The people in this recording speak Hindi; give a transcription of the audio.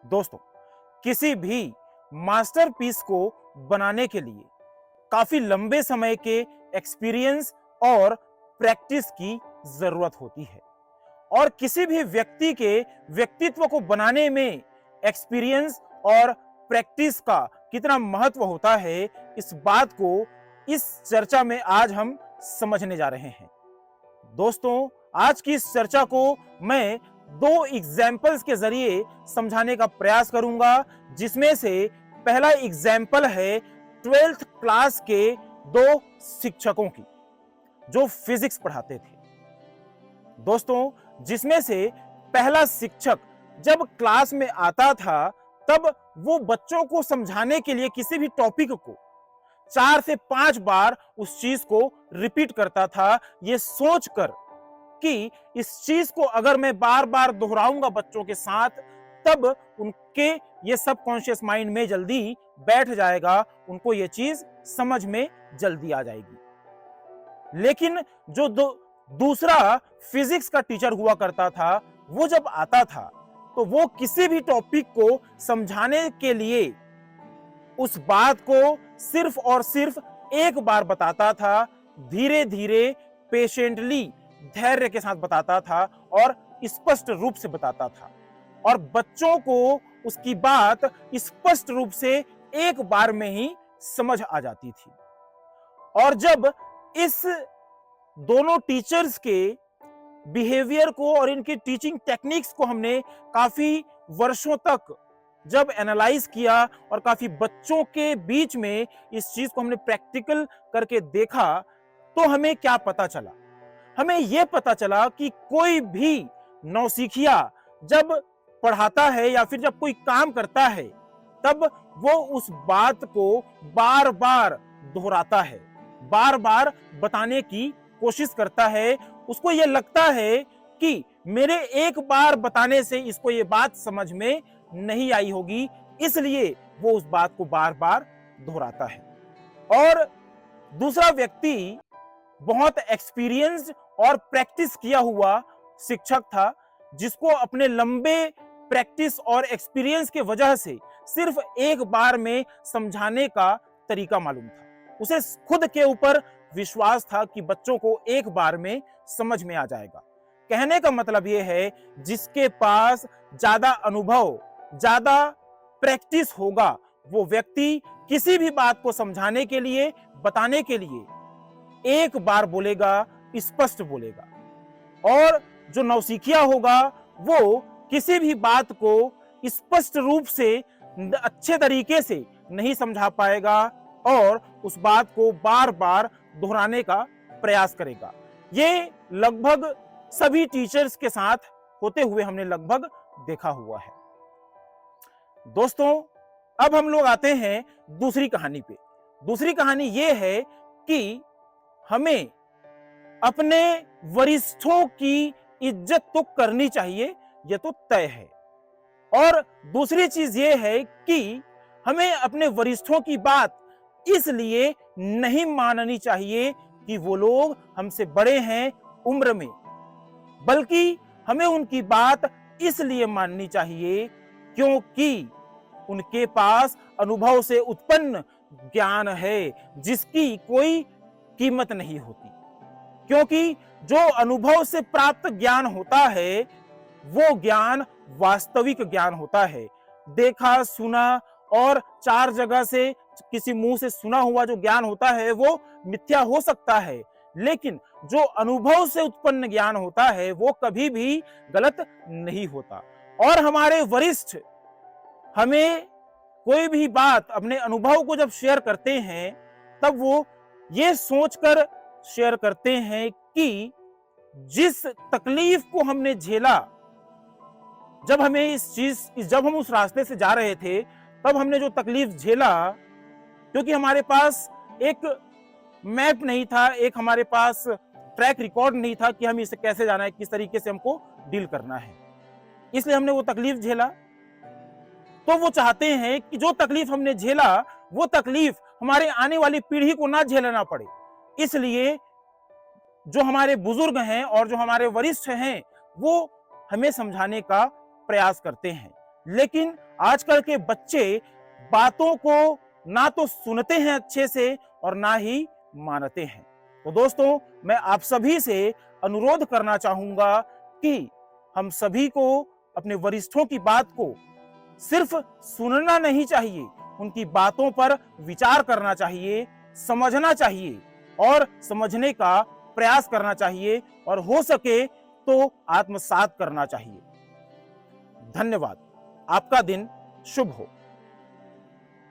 दोस्तों, किसी भी मास्टरपीस को बनाने के लिए काफी लंबे समय के एक्सपीरियंस और प्रैक्टिस की जरूरत होती है और किसी भी व्यक्ति के व्यक्तित्व को बनाने में एक्सपीरियंस और प्रैक्टिस का कितना महत्व होता है, इस बात को इस चर्चा में आज हम समझने जा रहे हैं। दोस्तों, आज की इस चर्चा को मैं दो एग्जाम्पल्स के जरिए समझाने का प्रयास करूंगा, जिसमें से पहला एग्जाम्पल है 12th क्लास के दो शिक्षकों की जो फिजिक्स पढ़ाते थे। दोस्तों, जिसमें से पहला शिक्षक जब क्लास में आता था तब वो बच्चों को समझाने के लिए किसी भी टॉपिक को 4 से 5 बार उस चीज को रिपीट करता था, ये सोचकर कि इस चीज को अगर मैं बार बार दोहराऊंगा बच्चों के साथ तब उनके ये सबकॉन्शियस माइंड में जल्दी बैठ जाएगा, उनको ये चीज समझ में जल्दी आ जाएगी। लेकिन जो दूसरा फिजिक्स का टीचर हुआ करता था, वो जब आता था तो वो किसी भी टॉपिक को समझाने के लिए उस बात को सिर्फ और सिर्फ एक बार बताता था, धीरे धीरे पेशेंटली धैर्य के साथ बताता था और स्पष्ट रूप से बताता था और बच्चों को उसकी बात स्पष्ट रूप से एक बार में ही समझ आ जाती थी। और जब इस दोनों टीचर्स के बिहेवियर को और इनकी टीचिंग टेक्निक्स को हमने काफी वर्षों तक जब एनालाइज किया और काफी बच्चों के बीच में इस चीज को हमने प्रैक्टिकल करके देखा, तो हमें क्या पता चला? हमें यह पता चला कि कोई भी नौसिखिया जब पढ़ाता है या फिर जब कोई काम करता है तब वो उस बात को बार बार दोहराता है, बार बार बताने की कोशिश करता है। उसको ये लगता है कि मेरे एक बार बताने से इसको ये बात समझ में नहीं आई होगी, इसलिए वो उस बात को बार बार दोहराता है। और दूसरा व्यक्ति बहुत एक्सपीरियंस्ड और प्रैक्टिस किया हुआ शिक्षक था, जिसको अपने लंबे प्रैक्टिस और एक्सपीरियंस के वजह से सिर्फ एक बार में समझाने का तरीका मालूम था। उसे खुद के ऊपर विश्वास था कि बच्चों को एक बार में समझ में आ जाएगा। कहने का मतलब यह है, जिसके पास ज्यादा अनुभव, ज्यादा प्रैक्टिस होगा, वो व्यक्ति किसी भी बात को समझाने के लिए, बताने के लिए एक बार बोलेगा, स्पष्ट बोलेगा। और जो नौसिखिया होगा वो किसी भी बात को स्पष्ट रूप से अच्छे तरीके से नहीं समझा पाएगा और उस बात को बार बार दोहराने का प्रयास करेगा। ये लगभग सभी टीचर्स के साथ होते हुए हमने लगभग देखा हुआ है। दोस्तों, अब हम लोग आते हैं दूसरी कहानी पे। दूसरी कहानी ये है कि हमें अपने वरिष्ठों की इज्जत तो करनी चाहिए, यह तो तय है। और दूसरी चीज ये है कि हमें अपने वरिष्ठों की बात इसलिए नहीं माननी चाहिए कि वो लोग हमसे बड़े हैं उम्र में, बल्कि हमें उनकी बात इसलिए माननी चाहिए क्योंकि उनके पास अनुभव से उत्पन्न ज्ञान है जिसकी कोई कीमत नहीं होती। क्योंकि जो अनुभव से प्राप्त ज्ञान होता है वो ज्ञान वास्तविक ज्ञान होता है। देखा सुना और 4 जगह से किसी मुंह से सुना हुआ जो ज्ञान होता है वो मिथ्या हो सकता है, लेकिन जो अनुभव से उत्पन्न ज्ञान होता है वो कभी भी गलत नहीं होता। और हमारे वरिष्ठ हमें कोई भी बात अपने अनुभव को जब शेयर करते हैं तब वो ये सोचकर शेयर करते हैं कि जिस तकलीफ को हमने झेला, जब हम उस रास्ते से जा रहे थे तब हमने जो तकलीफ झेला, क्योंकि हमारे पास एक मैप नहीं था, एक हमारे पास ट्रैक रिकॉर्ड नहीं था कि हम इसे कैसे जाना है, किस तरीके से हमको डील करना है, इसलिए हमने वो तकलीफ झेला। तो वो चाहते हैं कि जो तकलीफ हमने झेला वो तकलीफ हमारे आने वाली पीढ़ी को ना झेलना पड़े, इसलिए जो हमारे बुजुर्ग हैं और जो हमारे वरिष्ठ हैं वो हमें समझाने का प्रयास करते हैं। लेकिन आजकल के बच्चे बातों को ना तो सुनते हैं अच्छे से और ना ही मानते हैं। तो दोस्तों, मैं आप सभी से अनुरोध करना चाहूंगा कि हम सभी को अपने वरिष्ठों की बात को सिर्फ सुनना नहीं चाहिए, उनकी बातों पर विचार करना चाहिए, समझना चाहिए और समझने का प्रयास करना चाहिए और हो सके तो आत्मसात करना चाहिए। धन्यवाद। आपका दिन शुभ हो।